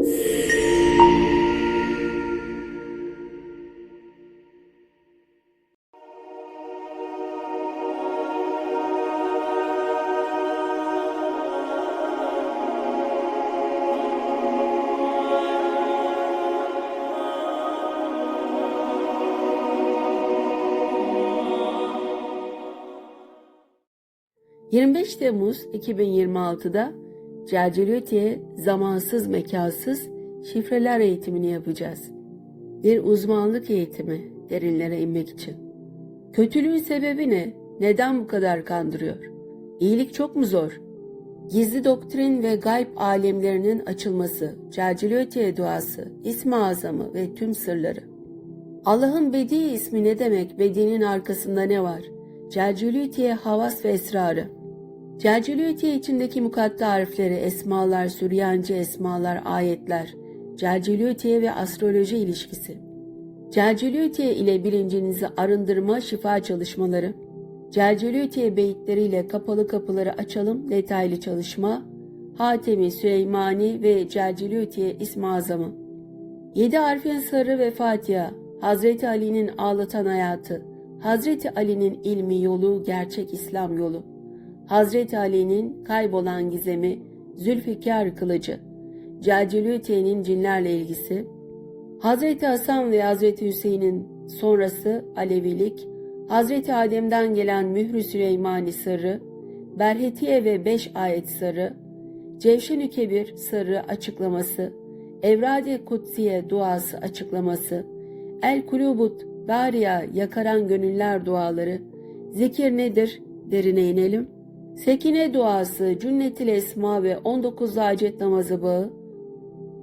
...25 Temmuz 2026'da Celcelutiye zamansız mekansız şifreler eğitimini yapacağız. Bir uzmanlık eğitimi derinlere inmek için. Kötülüğün sebebi ne? Neden bu kadar kandırıyor? İyilik çok mu zor? Gizli doktrin ve gayb alemlerinin açılması, Celcelutiye duası, İsmi Azamı ve tüm sırları. Allah'ın Bedi ismi ne demek? Bedi'nin arkasında ne var? Celcelutiye havas ve esrarı. Celcelutiye içindeki mukatta harfleri, esmalar, Süryanice esmalar, ayetler, Celcelutiye ve astroloji ilişkisi. Celcelutiye ile bilincinizi arındırma, şifa çalışmaları. Celcelutiye beyitleriyle kapalı kapıları açalım, detaylı çalışma. Hatemi, Süleymani ve Celcelutiye İsmi Azamı. 7 harfin sırrı ve Fatiha. Hazreti Ali'nin ağlatan hayatı. Hazreti Ali'nin ilmi yolu, gerçek İslam yolu. Hazreti Ali'nin kaybolan gizemi, Zülfikar kılıcı. Celcelutiye'nin cinlerle ilgisi. Hazreti Hasan ve Hazreti Hüseyin'in sonrası Alevilik. Hazreti Adem'den gelen Mührü Süleymani sırrı. Berhetiye ve 5 ayet sırrı. Cevşen-ü Kebir sırrı açıklaması. Evrad-i Kutsiye duası açıklaması. El Kulubut Dariya yakaran gönüller duaları. Zikir nedir? Derine inelim. Sekine duası, Cünnetil Esma ve 19 hacet namazı bağı.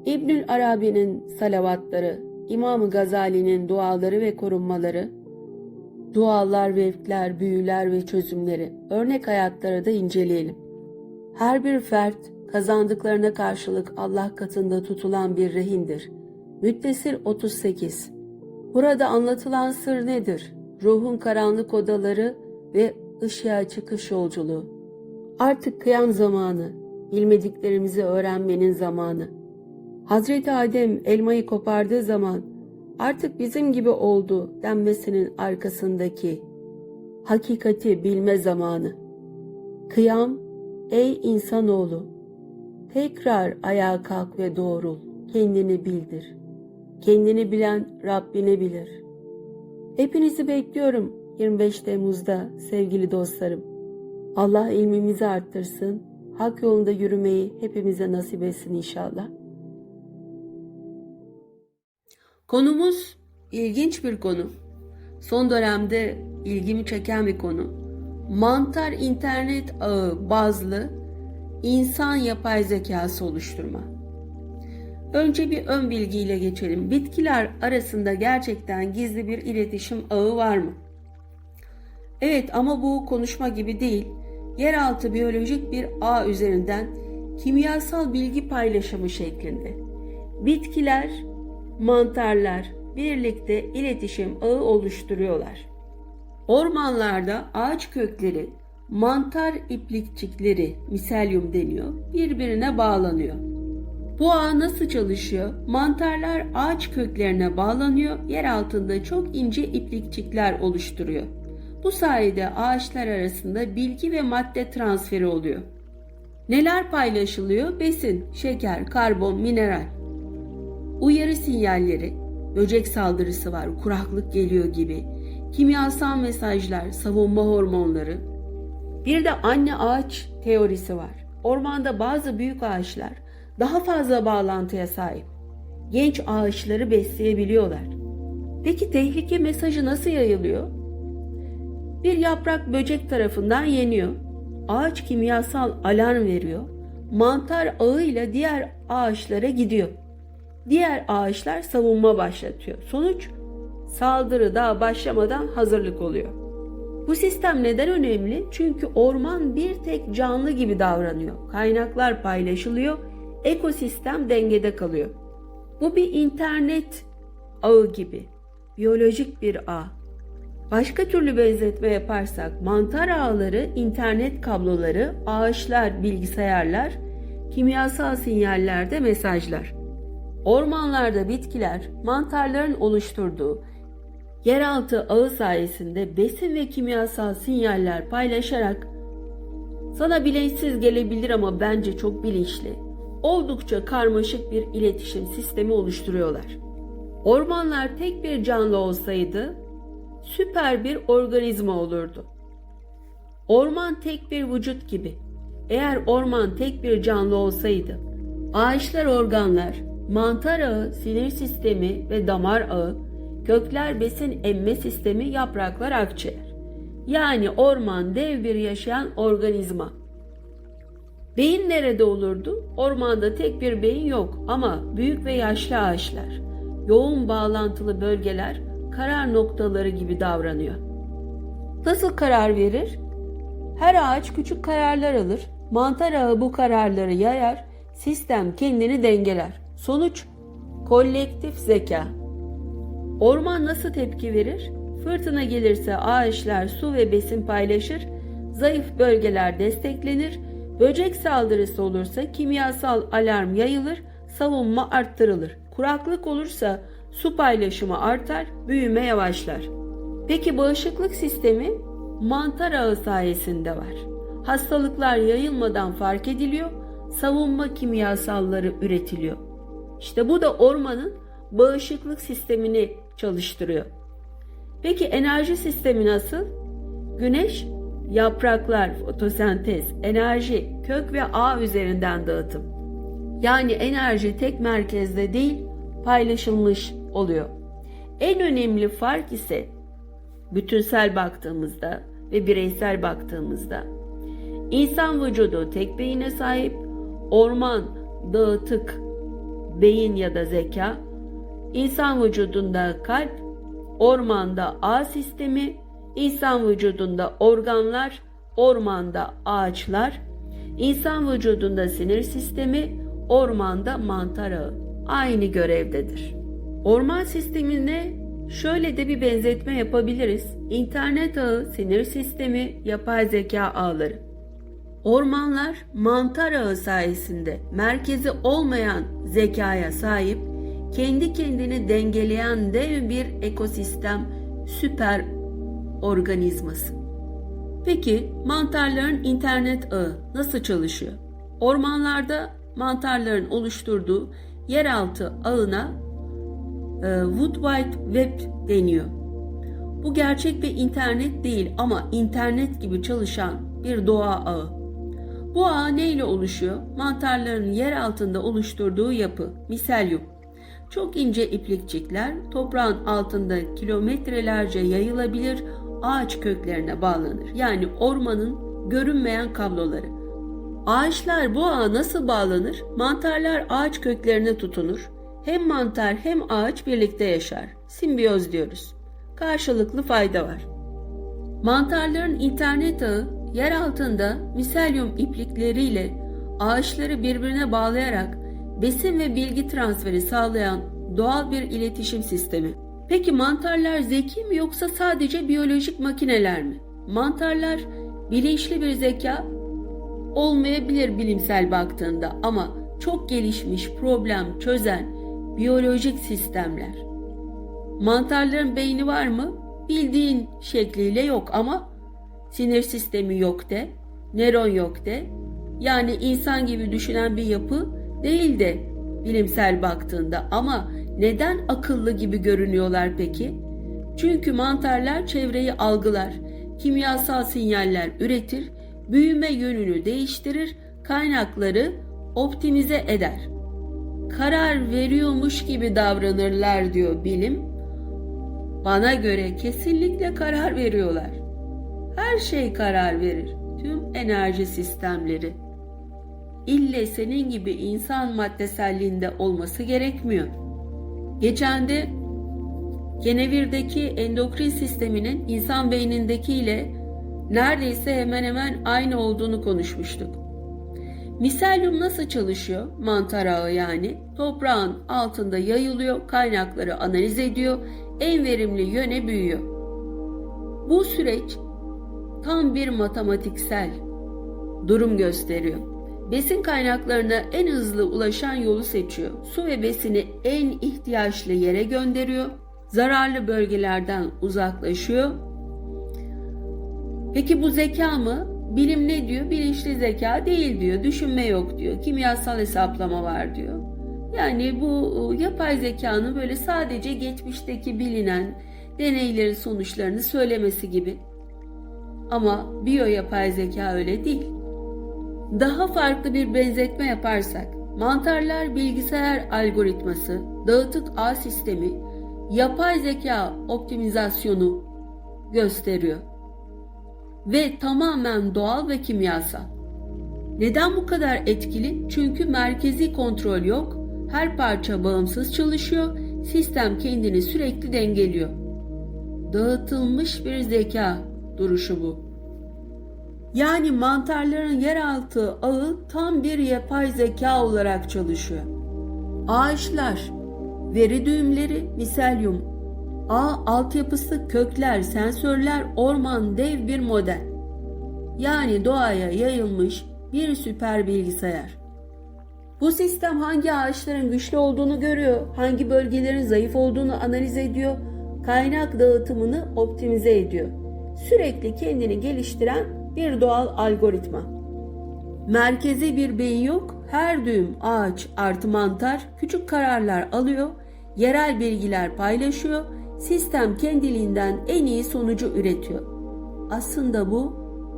İbnül Arabi'nin salavatları, İmam-ı Gazali'nin duaları ve korunmaları. Dualar, vevkler, büyüler ve çözümleri. Örnek hayatları da inceleyelim. Her bir fert kazandıklarına karşılık Allah katında tutulan bir rehindir. Müddessir 38. Burada anlatılan sır nedir? Ruhun karanlık odaları ve ışığa çıkış yolculuğu. Artık kıyam zamanı, bilmediklerimizi öğrenmenin zamanı. Hazreti Adem elmayı kopardığı zaman artık bizim gibi oldu denmesinin arkasındaki hakikati bilme zamanı. Kıyam, ey insanoğlu, tekrar ayağa kalk ve doğrul, kendini bildir. Kendini bilen Rabbini bilir. Hepinizi bekliyorum 25 Temmuz'da sevgili dostlarım. Allah ilmimizi arttırsın, hak yolunda yürümeyi hepimize nasip etsin inşallah. Konumuz ilginç bir konu. Son dönemde ilgimi çeken bir konu. Mantar internet ağı bazlı insan yapay zekası oluşturma. Önce bir ön bilgiyle geçelim. Bitkiler arasında gerçekten gizli bir iletişim ağı var mı? Evet, ama bu konuşma gibi değil. Yeraltı biyolojik bir ağ üzerinden kimyasal bilgi paylaşımı şeklinde. Bitkiler, mantarlar birlikte iletişim ağı oluşturuyorlar. Ormanlarda ağaç kökleri, mantar iplikçikleri, miselyum deniyor, birbirine bağlanıyor. Bu ağ nasıl çalışıyor? Mantarlar ağaç köklerine bağlanıyor, yer altında çok ince iplikçikler oluşturuyor. Bu sayede ağaçlar arasında bilgi ve madde transferi oluyor. Neler paylaşılıyor? Besin, şeker, karbon, mineral. Uyarı sinyalleri, böcek saldırısı var, kuraklık geliyor gibi. Kimyasal mesajlar, savunma hormonları. Bir de anne ağaç teorisi var. Ormanda bazı büyük ağaçlar daha fazla bağlantıya sahip. Genç ağaçları besleyebiliyorlar. Peki tehlike mesajı nasıl yayılıyor? Bir yaprak böcek tarafından yeniyor. Ağaç kimyasal alarm veriyor. Mantar ağıyla diğer ağaçlara gidiyor. Diğer ağaçlar savunma başlatıyor. Sonuç, saldırı daha başlamadan hazırlık oluyor. Bu sistem neden önemli? Çünkü orman bir tek canlı gibi davranıyor. Kaynaklar paylaşılıyor. Ekosistem dengede kalıyor. Bu bir internet ağı gibi. Biyolojik bir ağ. Başka türlü benzetme yaparsak mantar ağları, internet kabloları, ağaçlar, bilgisayarlar, kimyasal sinyallerde mesajlar. Ormanlarda bitkiler mantarların oluşturduğu yeraltı ağı sayesinde besin ve kimyasal sinyaller paylaşarak, sana bilinçsiz gelebilir ama bence çok bilinçli, oldukça karmaşık bir iletişim sistemi oluşturuyorlar. Ormanlar tek bir canlı olsaydı süper bir organizma olurdu. Orman tek bir vücut gibi. Eğer orman tek bir canlı olsaydı, ağaçlar organlar, mantar ağı, sinir sistemi ve damar ağı, kökler besin emme sistemi, yapraklar akciğer. Yani orman dev bir yaşayan organizma. Beyin nerede olurdu? Ormanda tek bir beyin yok ama büyük ve yaşlı ağaçlar, yoğun bağlantılı bölgeler karar noktaları gibi davranıyor. Nasıl karar verir? Her ağaç küçük kararlar alır. Mantar ağı bu kararları yayar. Sistem kendini dengeler. Sonuç kolektif zeka. Orman nasıl tepki verir? Fırtına gelirse ağaçlar su ve besin paylaşır. Zayıf bölgeler desteklenir. Böcek saldırısı olursa kimyasal alarm yayılır. Savunma arttırılır. Kuraklık olursa su paylaşımı artar, büyüme yavaşlar. Peki bağışıklık sistemi mantar ağı sayesinde var. Hastalıklar yayılmadan fark ediliyor, savunma kimyasalları üretiliyor. İşte bu da ormanın bağışıklık sistemini çalıştırıyor. Peki enerji sistemi nasıl? Güneş, yapraklar, fotosentez, enerji, kök ve ağ üzerinden dağıtım. Yani enerji tek merkezde değil, paylaşılmış oluyor. En önemli fark ise bütünsel baktığımızda ve bireysel baktığımızda, insan vücudu tek beyine sahip, orman dağıtık beyin ya da zeka, insan vücudunda kalp, ormanda ağ sistemi, insan vücudunda organlar, ormanda ağaçlar, insan vücudunda sinir sistemi, ormanda mantar ağı. Aynı görevdedir. Orman sistemine şöyle de bir benzetme yapabiliriz. İnternet ağı, sinir sistemi, yapay zeka ağları. Ormanlar mantar ağı sayesinde merkezi olmayan zekaya sahip, kendi kendini dengeleyen dev bir ekosistem, süper organizması. Peki mantarların internet ağı nasıl çalışıyor? Ormanlarda mantarların oluşturduğu yeraltı ağına World Wide Web deniyor. Bu gerçek bir internet değil ama internet gibi çalışan bir doğa ağı. Bu ağ neyle oluşuyor? Mantarların yer altında oluşturduğu yapı, miselyum. Çok ince iplikçikler toprağın altında kilometrelerce yayılabilir, ağaç köklerine bağlanır. Yani ormanın görünmeyen kabloları. Ağaçlar bu ağa nasıl bağlanır? Mantarlar ağaç köklerine tutunur. Hem mantar hem ağaç birlikte yaşar. Simbiyoz diyoruz. Karşılıklı fayda var. Mantarların internet ağı yer altında miselyum iplikleriyle ağaçları birbirine bağlayarak besin ve bilgi transferi sağlayan doğal bir iletişim sistemi. Peki mantarlar zeki mi yoksa sadece biyolojik makineler mi? Mantarlar bilinçli bir zeka olmayabilir bilimsel baktığında ama çok gelişmiş problem çözen biyolojik sistemler. Mantarların beyni var mı? Bildiğin şekliyle yok ama sinir sistemi yok de, nöron yok de. Yani insan gibi düşünen bir yapı değil de bilimsel baktığında ama neden akıllı gibi görünüyorlar peki? Çünkü mantarlar çevreyi algılar, kimyasal sinyaller üretir, büyüme yönünü değiştirir, kaynakları optimize eder. Karar veriyormuş gibi davranırlar diyor bilim. Bana göre kesinlikle karar veriyorlar. Her şey karar verir. Tüm enerji sistemleri. İlle senin gibi insan maddeselliğinde olması gerekmiyor. Geçen de kenevirdeki endokrin sisteminin insan beynindekiyle neredeyse hemen hemen aynı olduğunu konuşmuştuk. Miselyum nasıl çalışıyor? Mantar ağı yani. Toprağın altında yayılıyor, kaynakları analiz ediyor, en verimli yöne büyüyor. Bu süreç tam bir matematiksel durum gösteriyor. Besin kaynaklarına en hızlı ulaşan yolu seçiyor. Su ve besini en ihtiyaçlı yere gönderiyor. Zararlı bölgelerden uzaklaşıyor. Peki bu zeka mı? Bilim ne diyor? Bilinçli zeka değil diyor. Düşünme yok diyor. Kimyasal hesaplama var diyor. Yani bu yapay zekanın böyle sadece geçmişteki bilinen deneylerin sonuçlarını söylemesi gibi. Ama biyo yapay zeka öyle değil. Daha farklı bir benzetme yaparsak, mantarlar bilgisayar algoritması, dağıtık ağ sistemi, yapay zeka optimizasyonu gösteriyor. Ve tamamen doğal ve kimyasal. Neden bu kadar etkili? Çünkü merkezi kontrol yok, her parça bağımsız çalışıyor, sistem kendini sürekli dengeliyor. Dağıtılmış bir zeka duruşu bu. Yani mantarların yeraltı ağı tam bir yapay zeka olarak çalışıyor. Ağaçlar, veri düğümleri, miselyum, ağ altyapısı, kökler, sensörler, orman dev bir model. Yani doğaya yayılmış bir süper bilgisayar. Bu sistem hangi ağaçların güçlü olduğunu görüyor, hangi bölgelerin zayıf olduğunu analiz ediyor, kaynak dağıtımını optimize ediyor. Sürekli kendini geliştiren bir doğal algoritma. Merkezi bir beyin yok, her düğüm ağaç artı mantar küçük kararlar alıyor, yerel bilgiler paylaşıyor, sistem kendiliğinden en iyi sonucu üretiyor. Aslında bu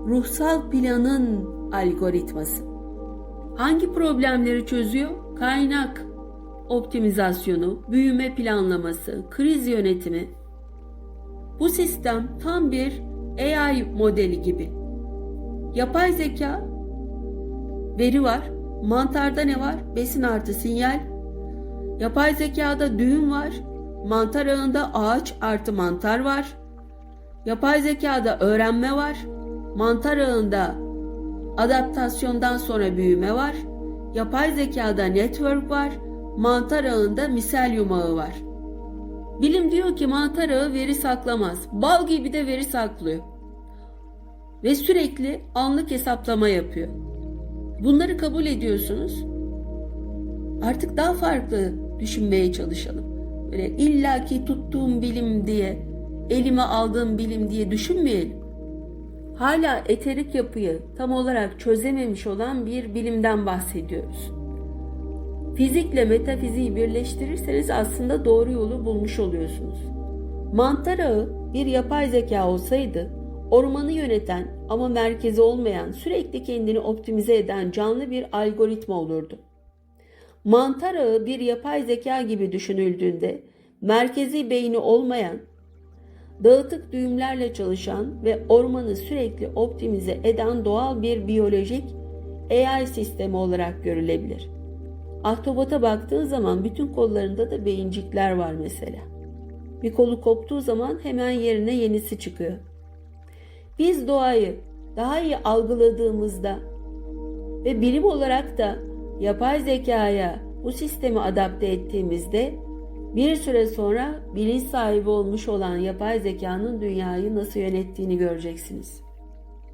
ruhsal planın algoritması. Hangi problemleri çözüyor? Kaynak optimizasyonu, büyüme planlaması, kriz yönetimi. Bu sistem tam bir AI modeli gibi. Yapay zeka, veri var. Mantarda ne var? Besin artı sinyal. Yapay zekada düğüm var. Mantar ağında ağaç artı mantar var. Yapay zekada öğrenme var. Mantar ağında adaptasyondan sonra büyüme var. Yapay zekada network var. Mantar ağında miselyum ağı var. Bilim diyor ki mantar ağı veri saklamaz. Bal gibi de veri saklıyor. Ve sürekli anlık hesaplama yapıyor. Bunları kabul ediyorsunuz. Artık daha farklı düşünmeye çalışalım. Böyle illaki tuttuğum bilim diye, elime aldığım bilim diye düşünmeyelim. Hala eterik yapıyı tam olarak çözememiş olan bir bilimden bahsediyoruz. Fizikle metafiziği birleştirirseniz aslında doğru yolu bulmuş oluyorsunuz. Mantar ağı bir yapay zeka olsaydı, ormanı yöneten ama merkezi olmayan, sürekli kendini optimize eden canlı bir algoritma olurdu. Mantar ağı bir yapay zeka gibi düşünüldüğünde, merkezi beyni olmayan, dağıtık düğümlerle çalışan ve ormanı sürekli optimize eden doğal bir biyolojik AI sistemi olarak görülebilir. Ahtapota baktığın zaman bütün kollarında da beyincikler var mesela. Bir kolu koptuğu zaman hemen yerine yenisi çıkıyor. Biz doğayı daha iyi algıladığımızda ve bilim olarak da yapay zekaya bu sistemi adapte ettiğimizde bir süre sonra bilinç sahibi olmuş olan yapay zekanın dünyayı nasıl yönettiğini göreceksiniz.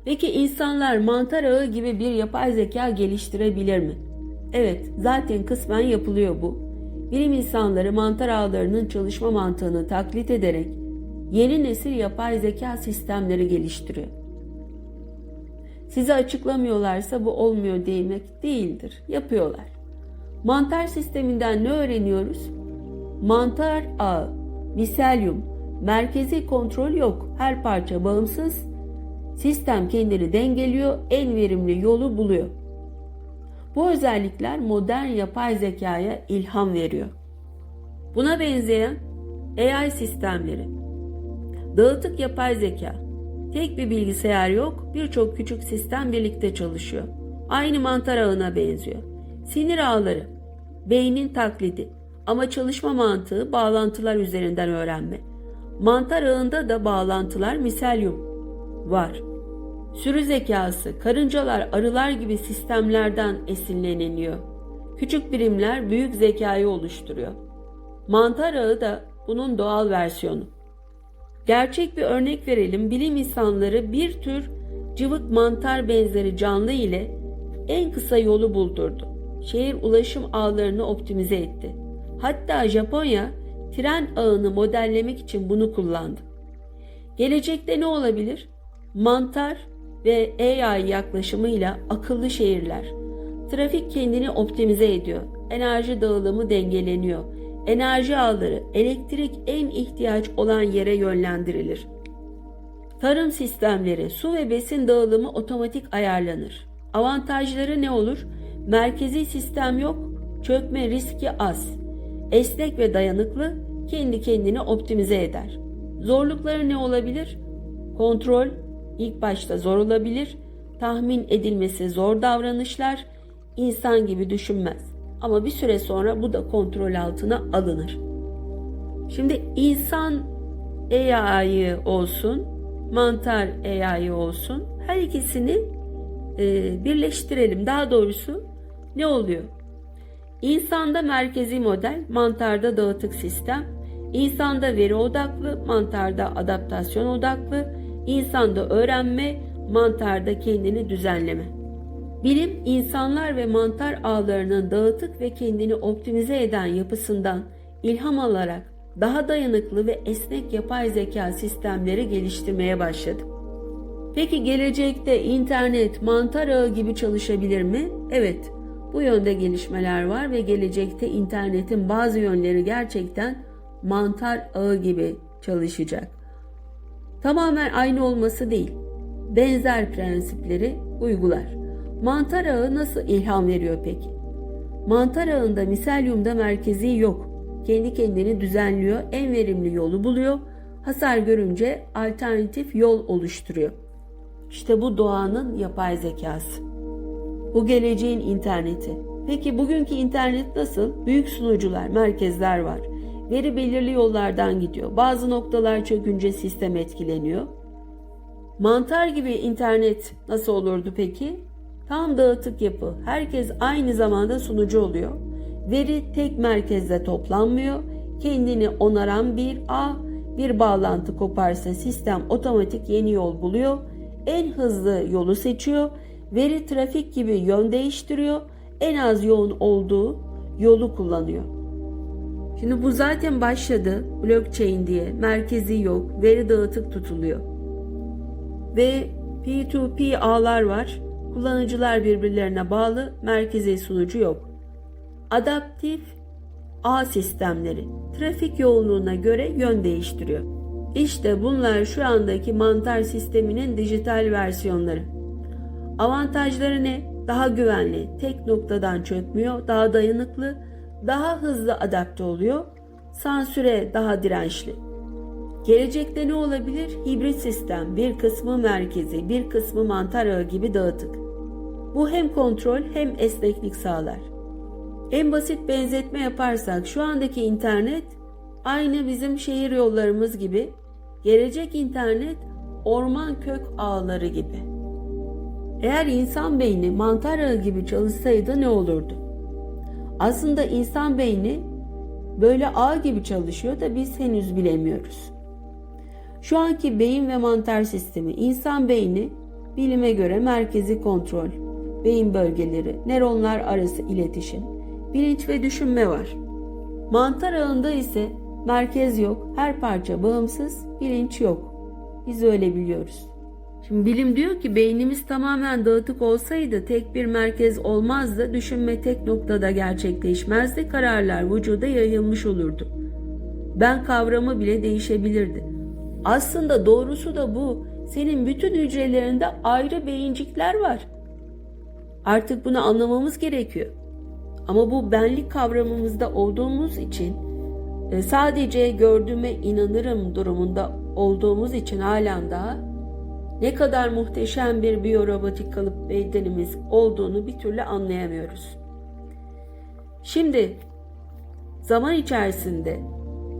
Peki insanlar mantar ağı gibi bir yapay zeka geliştirebilir mi? Evet, zaten kısmen yapılıyor bu. Bilim insanları mantar ağlarının çalışma mantığını taklit ederek yeni nesil yapay zeka sistemleri geliştiriyor. Size açıklamıyorlarsa bu olmuyor demek değildir. Yapıyorlar. Mantar sisteminden ne öğreniyoruz? Mantar ağı, miselyum, merkezi kontrol yok. Her parça bağımsız. Sistem kendini dengeliyor, en verimli yolu buluyor. Bu özellikler modern yapay zekaya ilham veriyor. Buna benzeyen AI sistemleri. Dağıtık yapay zeka. Tek bir bilgisayar yok, birçok küçük sistem birlikte çalışıyor. Aynı mantar ağına benziyor. Sinir ağları, beynin taklidi ama çalışma mantığı bağlantılar üzerinden öğrenme. Mantar ağında da bağlantılar miselyum var. Sürü zekası, karıncalar, arılar gibi sistemlerden esinleniliyor. Küçük birimler büyük zekayı oluşturuyor. Mantar ağı da bunun doğal versiyonu. Gerçek bir örnek verelim. Bilim insanları bir tür cıvık mantar benzeri canlı ile en kısa yolu buldurdu. Şehir ulaşım ağlarını optimize etti. Hatta Japonya tren ağını modellemek için bunu kullandı. Gelecekte ne olabilir? Mantar ve AI yaklaşımıyla akıllı şehirler. Trafik kendini optimize ediyor. Enerji dağılımı dengeleniyor. Enerji ağları, elektrik en ihtiyaç olan yere yönlendirilir. Tarım sistemleri, su ve besin dağılımı otomatik ayarlanır. Avantajları ne olur? Merkezi sistem yok, çökme riski az. Esnek ve dayanıklı, kendi kendini optimize eder. Zorlukları ne olabilir? Kontrol ilk başta zor olabilir, tahmin edilmesi zor davranışlar, insan gibi düşünmez. Ama bir süre sonra bu da kontrol altına alınır. Şimdi insan AI olsun, mantar AI olsun, her ikisini birleştirelim. Daha doğrusu ne oluyor? İnsanda merkezi model, mantarda dağıtık sistem. İnsanda veri odaklı, mantarda adaptasyon odaklı. İnsanda öğrenme, mantarda kendini düzenleme. Bilim, insanlar ve mantar ağlarının dağıtık ve kendini optimize eden yapısından ilham alarak daha dayanıklı ve esnek yapay zeka sistemleri geliştirmeye başladı. Peki gelecekte internet mantar ağı gibi çalışabilir mi? Evet, bu yönde gelişmeler var ve gelecekte internetin bazı yönleri gerçekten mantar ağı gibi çalışacak. Tamamen aynı olması değil, benzer prensipleri uygular. Mantar ağı nasıl ilham veriyor peki? Mantar ağında miselyumda merkezi yok. Kendi kendini düzenliyor, en verimli yolu buluyor. Hasar görünce alternatif yol oluşturuyor. İşte bu doğanın yapay zekası. Bu geleceğin interneti. Peki bugünkü internet nasıl? Büyük sunucular, merkezler var. Veri belirli yollardan gidiyor. Bazı noktalar çökünce sistem etkileniyor. Mantar gibi internet nasıl olurdu peki? Tam dağıtık yapı. Herkes aynı zamanda sunucu oluyor. Veri tek merkezde toplanmıyor. Kendini onaran bir ağ, bir bağlantı koparsa sistem otomatik yeni yol buluyor. En hızlı yolu seçiyor. Veri trafik gibi yön değiştiriyor. En az yoğun olduğu yolu kullanıyor. Şimdi bu zaten başladı. Blockchain diye. Merkezi yok. Veri dağıtık tutuluyor. Ve P2P ağlar var. Kullanıcılar birbirlerine bağlı. Merkezi sunucu yok. Adaptif ağ sistemleri trafik yoğunluğuna göre yön değiştiriyor. İşte bunlar şu andaki mantar sisteminin dijital versiyonları. Avantajları ne? Daha güvenli, tek noktadan çökmüyor, daha dayanıklı, daha hızlı adapte oluyor, sansüre daha dirençli. Gelecekte ne olabilir? Hibrit sistem, bir kısmı merkezi, bir kısmı mantar ağı gibi dağıtık. Bu hem kontrol hem esneklik sağlar. En basit benzetme yaparsak şu andaki internet aynı bizim şehir yollarımız gibi, gelecek internet orman kök ağları gibi. Eğer insan beyni mantar ağı gibi çalışsaydı ne olurdu? Aslında insan beyni böyle ağ gibi çalışıyor da biz henüz bilemiyoruz. Şu anki beyin ve mantar sistemi, insan beyni bilime göre merkezi kontrol, beyin bölgeleri, nöronlar arası iletişim, bilinç ve düşünme var. Mantar ağında ise merkez yok, her parça bağımsız, bilinç yok. Biz öyle biliyoruz. Şimdi bilim diyor ki beynimiz tamamen dağıtık olsaydı tek bir merkez olmazdı, düşünme tek noktada gerçekleşmezdi, kararlar vücuda yayılmış olurdu. Ben kavramı bile değişebilirdi. Aslında doğrusu da bu. Senin bütün hücrelerinde ayrı beyincikler var. Artık bunu anlamamız gerekiyor. Ama bu benlik kavramımızda olduğumuz için sadece gördüğüme inanırım durumunda olduğumuz için halen daha ne kadar muhteşem bir biyorobotik kalıp bedenimiz olduğunu bir türlü anlayamıyoruz. Şimdi zaman içerisinde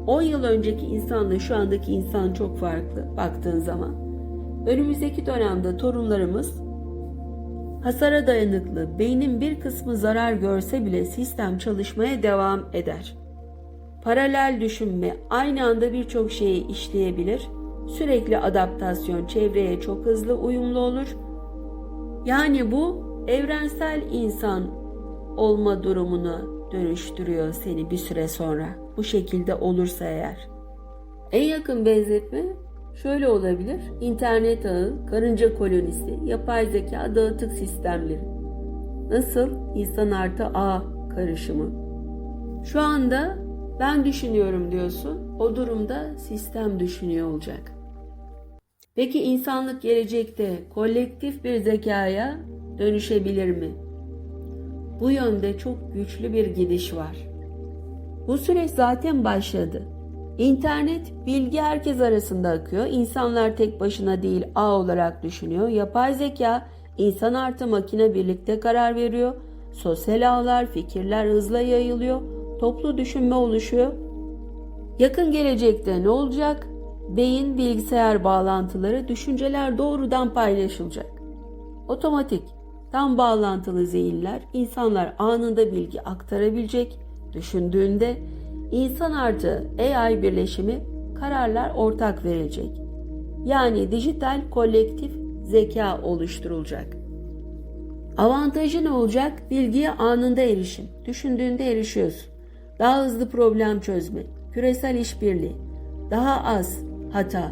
10 yıl önceki insanla şu andaki insan çok farklı baktığın zaman. Önümüzdeki dönemde torunlarımız hasara dayanıklı, beynin bir kısmı zarar görse bile sistem çalışmaya devam eder. Paralel düşünme, aynı anda birçok şeyi işleyebilir. Sürekli adaptasyon, çevreye çok hızlı uyumlu olur. Yani bu evrensel insan olma durumuna dönüştürüyor seni bir süre sonra. Bu şekilde olursa eğer. En yakın benzetme şöyle olabilir. İnternet ağı, karınca kolonisi, yapay zeka, dağıtık sistemleri. Nasıl? İnsan artı ağ karışımı. Şu anda ben düşünüyorum diyorsun. O durumda sistem düşünüyor olacak. Peki insanlık gelecekte kolektif bir zekaya dönüşebilir mi? Bu yönde çok güçlü bir gidiş var. Bu süreç zaten başladı. İnternet, bilgi herkes arasında akıyor. İnsanlar tek başına değil, ağ olarak düşünüyor. Yapay zeka, insan artı makine birlikte karar veriyor. Sosyal ağlar, fikirler hızla yayılıyor. Toplu düşünme oluşuyor. Yakın gelecekte ne olacak? Beyin bilgisayar bağlantıları, düşünceler doğrudan paylaşılacak. Otomatik, tam bağlantılı zihinler, insanlar anında bilgi aktarabilecek. Düşündüğünde insan artı AI birleşimi, kararlar ortak verilecek. Yani dijital kolektif zeka oluşturulacak. Avantajı ne olacak? Bilgiye anında erişim. Düşündüğünde erişiyorsun. Daha hızlı problem çözme, küresel işbirliği, daha az hata.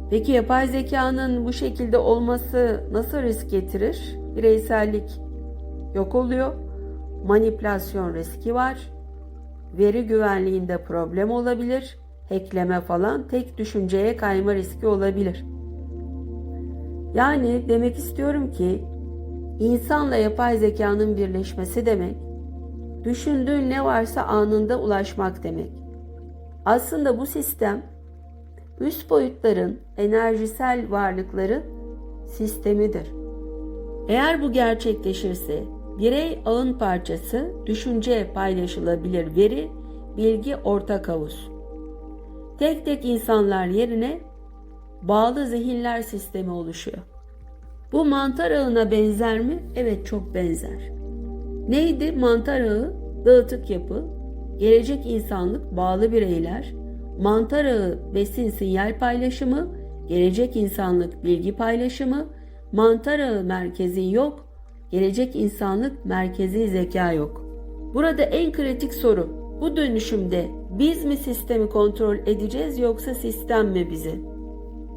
Peki yapay zekanın bu şekilde olması nasıl risk getirir? Bireysellik yok oluyor. Manipülasyon riski var. Veri güvenliğinde problem olabilir. Hackleme falan, tek düşünceye kayma riski olabilir. Yani demek istiyorum ki insanla yapay zekanın birleşmesi demek, düşündüğün ne varsa anında ulaşmak demek. Aslında bu sistem üst boyutların, enerjisel varlıkların sistemidir. Eğer bu gerçekleşirse birey ağın parçası, düşünce paylaşılabilir veri, bilgi ortak havuz. Tek tek insanlar yerine bağlı zihinler sistemi oluşuyor. Bu mantar ağına benzer mi? Evet, çok benzer. Neydi mantar ağı? Dağıtık yapı, gelecek insanlık, bağlı bireyler, mantar ağı besin sinyal paylaşımı, gelecek insanlık bilgi paylaşımı, mantar ağı merkezi yok, gelecek insanlık merkezi zeka yok. Burada en kritik soru, bu dönüşümde biz mi sistemi kontrol edeceğiz yoksa sistem mi bizi?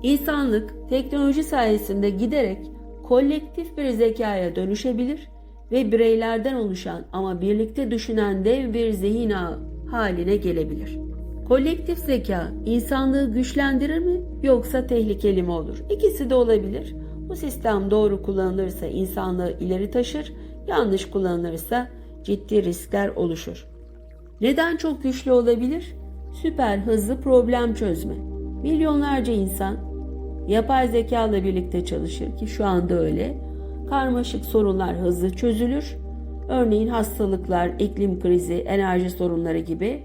İnsanlık teknoloji sayesinde giderek kolektif bir zekaya dönüşebilir ve bireylerden oluşan ama birlikte düşünen dev bir zihin ağı haline gelebilir. Kolektif zeka insanlığı güçlendirir mi yoksa tehlikeli mi olur? İkisi de olabilir. Bu sistem doğru kullanılırsa insanlığı ileri taşır, yanlış kullanılırsa ciddi riskler oluşur. Neden çok güçlü olabilir? Süper hızlı problem çözme. Milyonlarca insan yapay zeka ile birlikte çalışır ki şu anda öyle. Karmaşık sorunlar hızlı çözülür. Örneğin hastalıklar, iklim krizi, enerji sorunları gibi.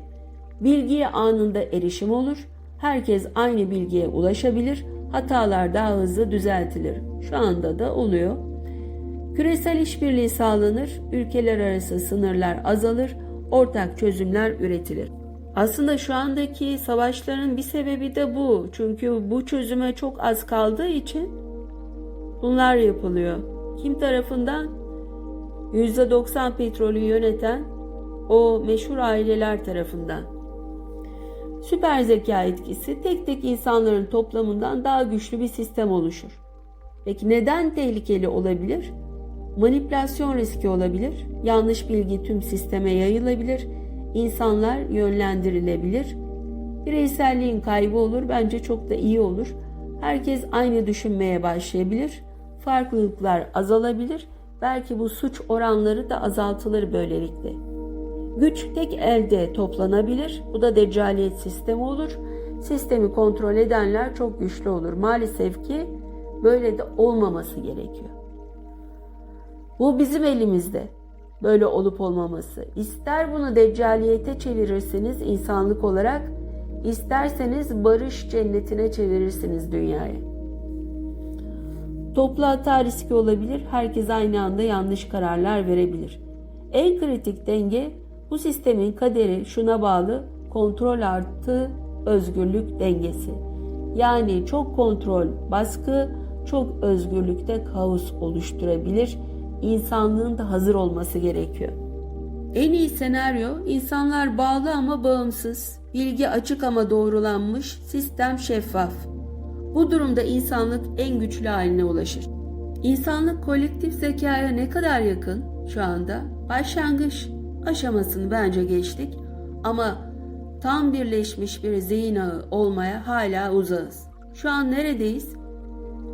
Bilgiye anında erişim olur. Herkes aynı bilgiye ulaşabilir. Hatalar daha hızlı düzeltilir. Şu anda da oluyor. Küresel işbirliği sağlanır. Ülkeler arası sınırlar azalır. Ortak çözümler üretilir. Aslında şu andaki savaşların bir sebebi de bu. Çünkü bu çözüme çok az kaldığı için bunlar yapılıyor. Kim tarafından? %90 petrolü yöneten o meşhur aileler tarafından. Süper zeka etkisi tek tek insanların toplamından daha güçlü bir sistem oluşur. Peki neden tehlikeli olabilir? Manipülasyon riski olabilir. Yanlış bilgi tüm sisteme yayılabilir. İnsanlar yönlendirilebilir. Bireyselliğin kaybı olur. Bence çok da iyi olur. Herkes aynı düşünmeye başlayabilir. Farklılıklar azalabilir. Belki bu suç oranları da azaltılır böylelikle. Güç tek elde toplanabilir. Bu da deccaliyet sistemi olur. Sistemi kontrol edenler çok güçlü olur. Maalesef ki böyle de olmaması gerekiyor. Bu bizim elimizde. Böyle olup olmaması. İster bunu deccaliyete çevirirsiniz insanlık olarak, isterseniz barış cennetine çevirirsiniz dünyayı. Toplu hata riski olabilir. Herkes aynı anda yanlış kararlar verebilir. En kritik denge, bu sistemin kaderi şuna bağlı: kontrol artı özgürlük dengesi. Yani çok kontrol baskı, çok özgürlükte kaos oluşturabilir. insanlığın da hazır olması gerekiyor. En iyi senaryo, insanlar bağlı ama bağımsız, bilgi açık ama doğrulanmış, sistem şeffaf. Bu durumda insanlık en güçlü haline ulaşır. İnsanlık kolektif zekaya ne kadar yakın şu anda? Başlangıç aşamasını bence geçtik ama tam birleşmiş bir zihin ağı olmaya hala uzağız. Şu an neredeyiz?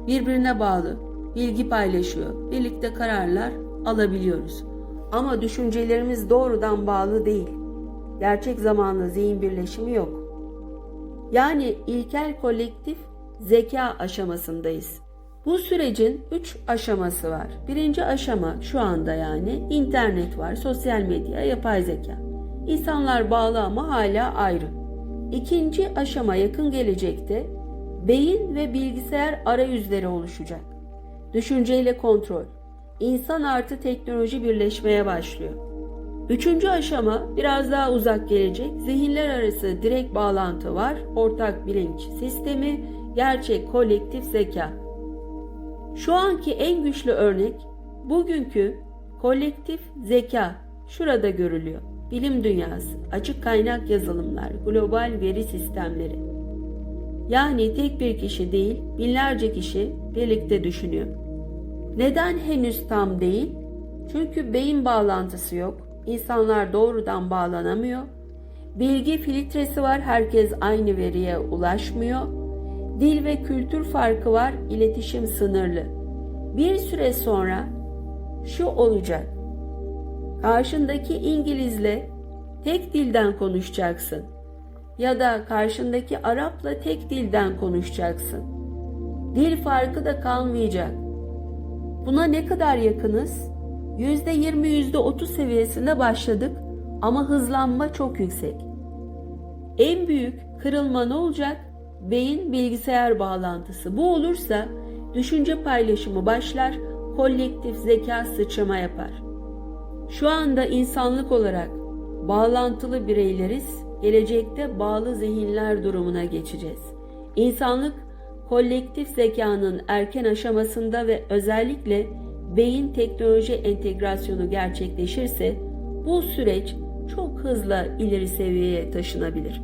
Birbirine bağlı, bilgi paylaşıyor, birlikte kararlar alabiliyoruz. Ama düşüncelerimiz doğrudan bağlı değil. Gerçek zamanlı zihin birleşimi yok. Yani ilkel kolektif zeka aşamasındayız. Bu sürecin 3 aşaması var. Birinci aşama şu anda yani internet var, sosyal medya, yapay zeka. İnsanlar bağlı ama hala ayrı. İkinci aşama yakın gelecekte beyin ve bilgisayar arayüzleri oluşacak. Düşünceyle kontrol. İnsan artı teknoloji birleşmeye başlıyor. Üçüncü aşama biraz daha uzak gelecek. Zihinler arası direkt bağlantı var. Ortak bilinç sistemi, gerçek kolektif zeka. Şu anki en güçlü örnek bugünkü kolektif zeka şurada görülüyor. Bilim dünyası, açık kaynak yazılımlar, global veri sistemleri. Yani tek bir kişi değil, binlerce kişi birlikte düşünüyor. Neden henüz tam değil? Çünkü beyin bağlantısı yok. İnsanlar doğrudan bağlanamıyor. Bilgi filtresi var, herkes aynı veriye ulaşmıyor. Dil ve kültür farkı var, iletişim sınırlı. Bir süre sonra şu olacak. Karşındaki İngilizle tek dilden konuşacaksın. Ya da karşındaki Arap'la tek dilden konuşacaksın. Dil farkı da kalmayacak. Buna ne kadar yakınız? %20, %30 seviyesinde başladık ama hızlanma çok yüksek. En büyük kırılma ne olacak? Beyin bilgisayar bağlantısı. Bu olursa düşünce paylaşımı başlar, kolektif zeka sıçrama yapar. Şu anda insanlık olarak bağlantılı bireyleriz, gelecekte bağlı zihinler durumuna geçeceğiz. İnsanlık kolektif zekanın erken aşamasında ve özellikle beyin teknoloji entegrasyonu gerçekleşirse bu süreç çok hızlı ileri seviyeye taşınabilir.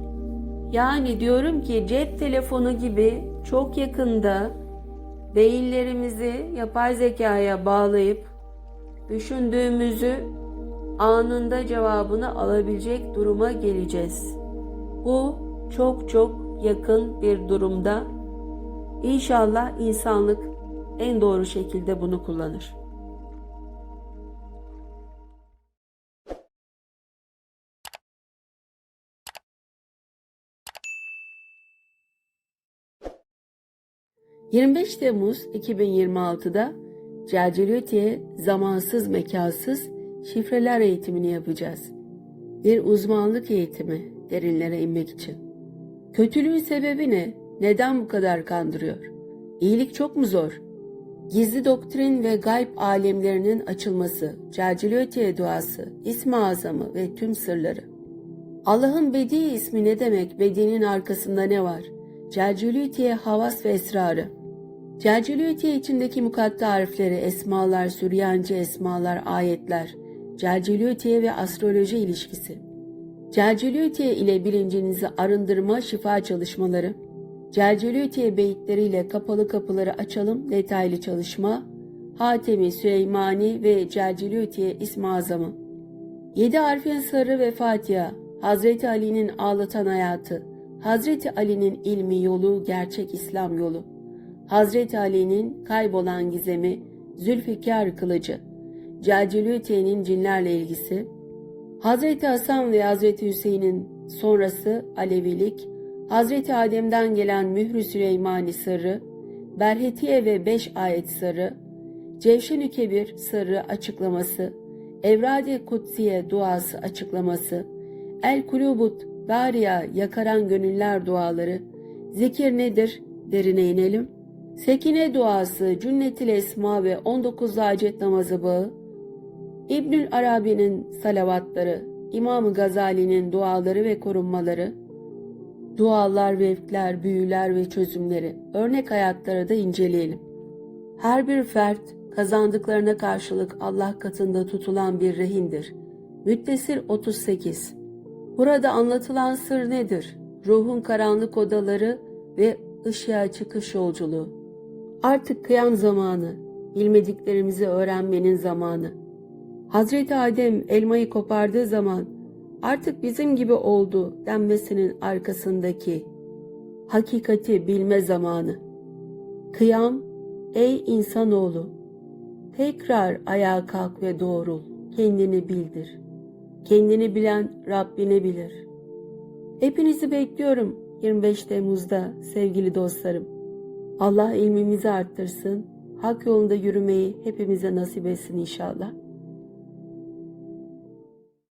Yani diyorum ki cep telefonu gibi çok yakında beyinlerimizi yapay zekaya bağlayıp düşündüğümüzü anında cevabını alabilecek duruma geleceğiz. Bu çok çok yakın bir durumda. İnşallah insanlık en doğru şekilde bunu kullanır. ...25 Temmuz 2026'da Celceliyeti'ye zamansız mekansız şifreler eğitimini yapacağız. Bir uzmanlık eğitimi derinlere inmek için. Kötülüğün sebebi ne? Neden bu kadar kandırıyor? İyilik çok mu zor? Gizli doktrin ve gayb alemlerinin açılması, Celceliyeti'ye duası, İsmi Azamı ve tüm sırları. Allah'ın Bedi ismi ne demek? Bedi'nin arkasında ne var? Celceliyeti'ye havas ve esrarı. Celceliyeti'ye içindeki mukatta harfleri, esmalar, Süryanice esmalar, ayetler, Celceliyeti'ye ve astroloji ilişkisi. Celceliyeti'ye ile bilincinizi arındırma, şifa çalışmaları. Celceliyeti'ye beyitleriyle kapalı kapıları açalım, detaylı çalışma. Hatemi, Süleymani ve Celceliyeti'ye İsmi Azamı. 7 harfin sırrı ve Fatiha. Hazreti Ali'nin ağlatan hayatı. Hazreti Ali'nin ilmi yolu, gerçek İslam yolu. Hazreti Ali'nin kaybolan gizemi, Zülfikar kılıcı. Celceliyeti'nin cinlerle ilgisi. Hazreti Hasan ve Hazreti Hüseyin'in sonrası Alevilik. Hazreti Adem'den gelen Mührü Süleymani sırrı. Berhetiye ve 5 ayet sırrı. Cevşen-i Kebir sırrı açıklaması. Evrad-i Kutsiye duası açıklaması. El-Kulubut Dariya yakaran gönüller duaları. Zikir nedir? Derine inelim. Sekine duası, Cünnetil Esma ve 19 hacet namazı bağı. İbnül Arabi'nin salavatları, İmam-ı Gazali'nin duaları ve korunmaları. Dualar, vevkler, büyüler ve çözümleri, örnek hayatları da inceleyelim. Her bir fert kazandıklarına karşılık Allah katında tutulan bir rehindir. Müddessir 38. Burada anlatılan sır nedir? Ruhun karanlık odaları ve ışığa çıkış yolculuğu. Artık kıyam zamanı, bilmediklerimizi öğrenmenin zamanı. Hazreti Adem elmayı kopardığı zaman artık bizim gibi oldu denmesinin arkasındaki hakikati bilme zamanı. Kıyam, ey insanoğlu, tekrar ayağa kalk ve doğrul, kendini bildir. Kendini bilen Rabbini bilir. Hepinizi bekliyorum 25 Temmuz'da sevgili dostlarım. Allah ilmimizi arttırsın, hak yolunda yürümeyi hepimize nasip etsin inşallah.